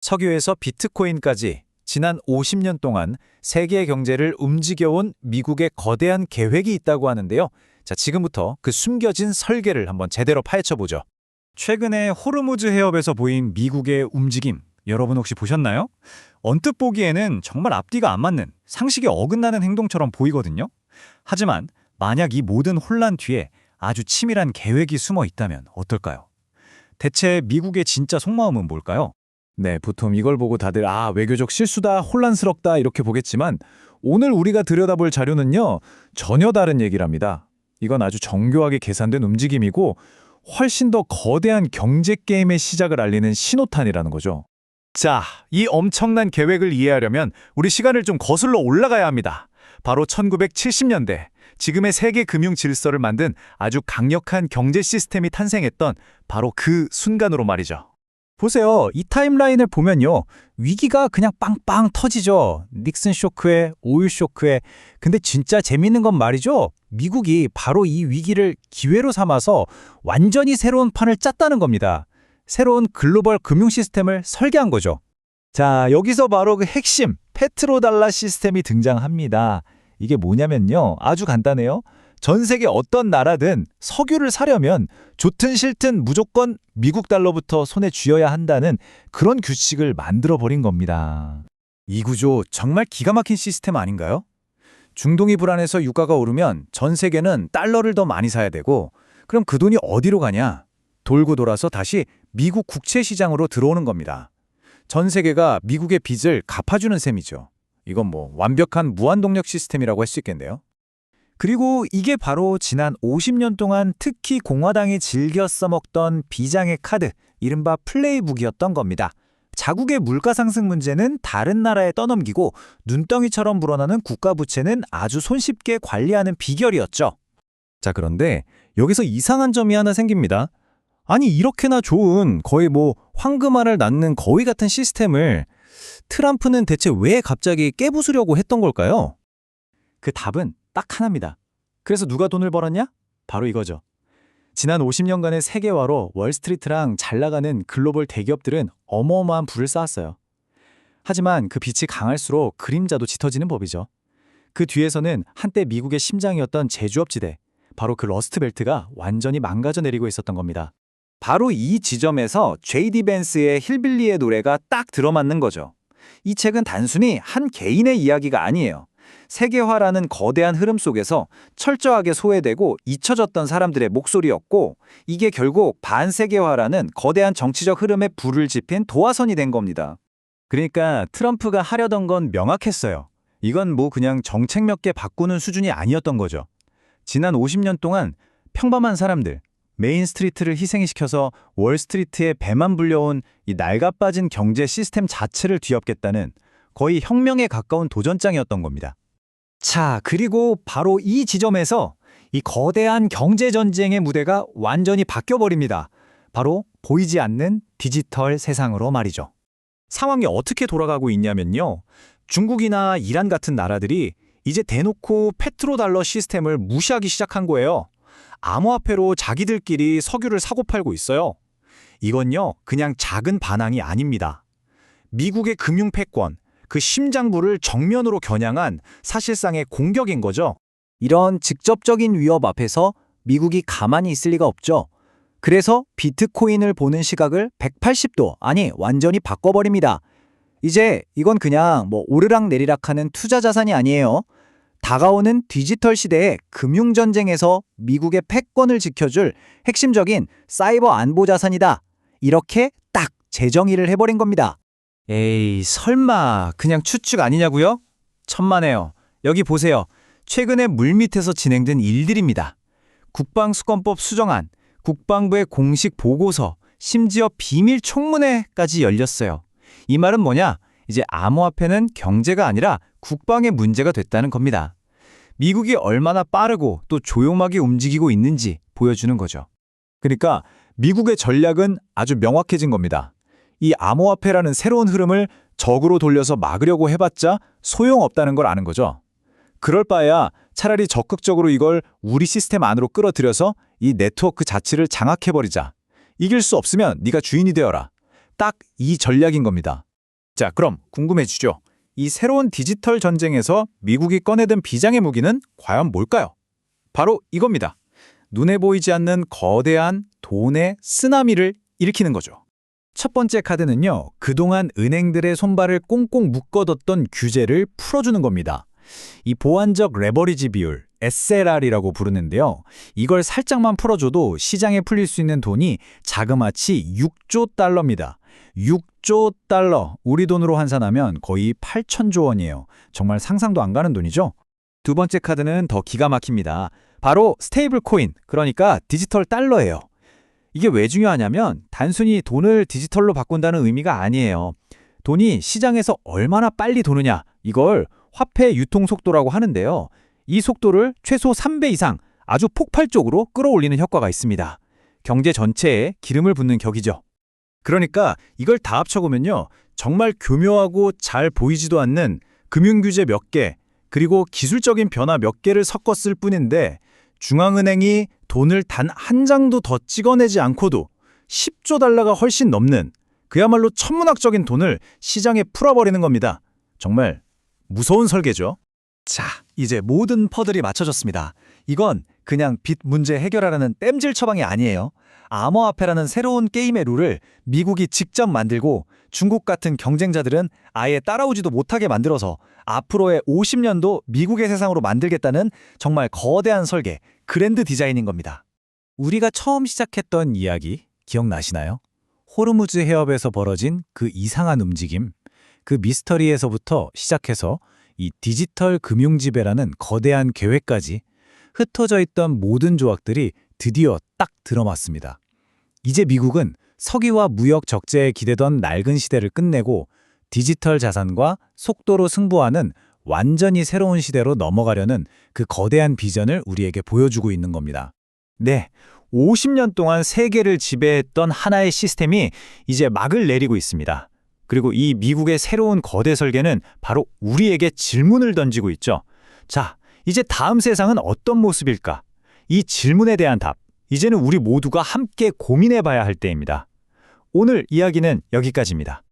석유에서 비트코인까지 지난 50년 동안 세계 경제를 움직여온 미국의 거대한 계획이 있다고 하는데요. 자, 지금부터 그 숨겨진 설계를 한번 제대로 파헤쳐보죠. 최근에 호르무즈 해협에서 보인 미국의 움직임, 여러분 혹시 보셨나요? 언뜻 보기에는 정말 앞뒤가 안 맞는, 상식에 어긋나는 행동처럼 보이거든요. 하지만 만약 이 모든 혼란 뒤에 아주 치밀한 계획이 숨어 있다면 어떨까요? 대체 미국의 진짜 속마음은 뭘까요? 네, 보통 이걸 보고 다들 외교적 실수다, 혼란스럽다 이렇게 보겠지만 오늘 우리가 들여다볼 자료는요, 전혀 다른 얘기랍니다. 이건 아주 정교하게 계산된 움직임이고 훨씬 더 거대한 경제 게임의 시작을 알리는 신호탄이라는 거죠. 자, 이 엄청난 계획을 이해하려면 우리 시간을 좀 거슬러 올라가야 합니다. 바로 1970년대, 지금의 세계 금융 질서를 만든 아주 강력한 경제 시스템이 탄생했던 바로 그 순간으로 말이죠. 보세요. 이 타임라인을 보면요. 위기가 그냥 빵빵 터지죠. 닉슨 쇼크에, 오일 쇼크에. 근데 진짜 재밌는 건 말이죠. 미국이 바로 이 위기를 기회로 삼아서 완전히 새로운 판을 짰다는 겁니다. 새로운 글로벌 금융 시스템을 설계한 거죠. 자, 여기서 바로 그 핵심, 페트로달라 시스템이 등장합니다. 이게 뭐냐면요. 아주 간단해요. 전 세계 어떤 나라든 석유를 사려면 좋든 싫든 무조건 미국 달러부터 손에 쥐어야 한다는 그런 규칙을 만들어버린 겁니다. 이 구조 정말 기가 막힌 시스템 아닌가요? 중동이 불안해서 유가가 오르면 전 세계는 달러를 더 많이 사야 되고, 그럼 그 돈이 어디로 가냐? 돌고 돌아서 다시 미국 국채 시장으로 들어오는 겁니다. 전 세계가 미국의 빚을 갚아주는 셈이죠. 이건 뭐 완벽한 무한동력 시스템이라고 할 수 있겠네요. 그리고 이게 바로 지난 50년 동안 특히 공화당이 즐겨 써먹던 비장의 카드, 이른바 플레이북이었던 겁니다. 자국의 물가 상승 문제는 다른 나라에 떠넘기고 눈덩이처럼 불어나는 국가 부채는 아주 손쉽게 관리하는 비결이었죠. 자, 그런데 여기서 이상한 점이 하나 생깁니다. 아니, 이렇게나 좋은 거의 뭐 황금알을 낳는 거위 같은 시스템을 트럼프는 대체 왜 갑자기 깨부수려고 했던 걸까요? 그 답은 딱 하나입니다. 그래서 누가 돈을 벌었냐? 바로 이거죠. 지난 50년간의 세계화로 월스트리트랑 잘 나가는 글로벌 대기업들은 어마어마한 부를 쌓았어요. 하지만 그 빛이 강할수록 그림자도 짙어지는 법이죠. 그 뒤에서는 한때 미국의 심장이었던 제조업지대, 바로 그 러스트벨트가 완전히 망가져 내리고 있었던 겁니다. 바로 이 지점에서 J.D. 벤스의 힐빌리의 노래가 딱 들어맞는 거죠. 이 책은 단순히 한 개인의 이야기가 아니에요. 세계화라는 거대한 흐름 속에서 철저하게 소외되고 잊혀졌던 사람들의 목소리였고, 이게 결국 반세계화라는 거대한 정치적 흐름에 불을 지핀 도화선이 된 겁니다. 그러니까 트럼프가 하려던 건 명확했어요. 이건 뭐 그냥 정책 몇 개 바꾸는 수준이 아니었던 거죠. 지난 50년 동안 평범한 사람들, 메인스트리트를 희생시켜서 월스트리트에 배만 불려온 이 낡아빠진 경제 시스템 자체를 뒤엎겠다는 거의 혁명에 가까운 도전장이었던 겁니다. 자, 그리고 바로 이 지점에서 이 거대한 경제전쟁의 무대가 완전히 바뀌어버립니다. 바로 보이지 않는 디지털 세상으로 말이죠. 상황이 어떻게 돌아가고 있냐면요. 중국이나 이란 같은 나라들이 이제 대놓고 페트로달러 시스템을 무시하기 시작한 거예요. 암호화폐로 자기들끼리 석유를 사고 팔고 있어요. 이건요, 그냥 작은 반항이 아닙니다. 미국의 금융 패권, 그 심장부를 정면으로 겨냥한 사실상의 공격인 거죠. 이런 직접적인 위협 앞에서 미국이 가만히 있을 리가 없죠. 그래서 비트코인을 보는 시각을 180도, 아니 완전히 바꿔버립니다. 이제 이건 그냥 뭐 오르락내리락하는 투자 자산이 아니에요. 다가오는 디지털 시대의 금융전쟁에서 미국의 패권을 지켜줄 핵심적인 사이버 안보 자산이다. 이렇게 딱 재정의를 해버린 겁니다. 에이, 설마 그냥 추측 아니냐고요? 천만에요. 여기 보세요. 최근에 물밑에서 진행된 일들입니다. 국방수권법 수정안, 국방부의 공식 보고서, 심지어 비밀 청문회까지 열렸어요. 이 말은 뭐냐? 이제 암호화폐는 경제가 아니라 국방의 문제가 됐다는 겁니다. 미국이 얼마나 빠르고 또 조용하게 움직이고 있는지 보여주는 거죠. 그러니까 미국의 전략은 아주 명확해진 겁니다. 이 암호화폐라는 새로운 흐름을 적으로 돌려서 막으려고 해봤자 소용없다는 걸 아는 거죠. 그럴 바에야 차라리 적극적으로 이걸 우리 시스템 안으로 끌어들여서 이 네트워크 자체를 장악해버리자. 이길 수 없으면 네가 주인이 되어라. 딱 이 전략인 겁니다. 자, 그럼 궁금해지죠? 이 새로운 디지털 전쟁에서 미국이 꺼내든 비장의 무기는 과연 뭘까요? 바로 이겁니다. 눈에 보이지 않는 거대한 돈의 쓰나미를 일으키는 거죠. 첫 번째 카드는요, 그동안 은행들의 손발을 꽁꽁 묶어뒀던 규제를 풀어주는 겁니다. 이 보완적 레버리지 비율, SLR이라고 부르는데요. 이걸 살짝만 풀어줘도 시장에 풀릴 수 있는 돈이 자그마치 6조 달러입니다. 6조 달러, 우리 돈으로 환산하면 거의 8천조 원이에요. 정말 상상도 안 가는 돈이죠? 두 번째 카드는 더 기가 막힙니다. 바로 스테이블 코인, 그러니까 디지털 달러예요. 이게 왜 중요하냐면 단순히 돈을 디지털로 바꾼다는 의미가 아니에요. 돈이 시장에서 얼마나 빨리 도느냐, 이걸 화폐 유통 속도라고 하는데요. 이 속도를 최소 3배 이상 아주 폭발적으로 끌어올리는 효과가 있습니다. 경제 전체에 기름을 붓는 격이죠. 그러니까 이걸 다 합쳐보면요, 정말 교묘하고 잘 보이지도 않는 금융규제 몇 개, 그리고 기술적인 변화 몇 개를 섞었을 뿐인데 중앙은행이 돈을 단 한 장도 더 찍어내지 않고도 10조 달러가 훨씬 넘는 그야말로 천문학적인 돈을 시장에 풀어버리는 겁니다. 정말 무서운 설계죠. 자, 이제 모든 퍼즐이 맞춰졌습니다. 이건 그냥 빚 문제 해결하라는 땜질 처방이 아니에요. 암호화폐라는 새로운 게임의 룰을 미국이 직접 만들고 중국 같은 경쟁자들은 아예 따라오지도 못하게 만들어서 앞으로의 50년도 미국의 세상으로 만들겠다는 정말 거대한 설계, 그랜드 디자인인 겁니다. 우리가 처음 시작했던 이야기 기억나시나요? 호르무즈 해협에서 벌어진 그 이상한 움직임, 그 미스터리에서부터 시작해서 이 디지털 금융지배라는 거대한 계획까지 흩어져 있던 모든 조각들이 드디어 딱 들어맞습니다. 이제 미국은 서기와 무역 적재에 기대던 낡은 시대를 끝내고 디지털 자산과 속도로 승부하는 완전히 새로운 시대로 넘어가려는 그 거대한 비전을 우리에게 보여주고 있는 겁니다. 네, 50년 동안 세계를 지배했던 하나의 시스템이 이제 막을 내리고 있습니다. 그리고 이 미국의 새로운 거대 설계는 바로 우리에게 질문을 던지고 있죠. 자, 이제 다음 세상은 어떤 모습일까? 이 질문에 대한 답, 이제는 우리 모두가 함께 고민해 봐야 할 때입니다. 오늘 이야기는 여기까지입니다.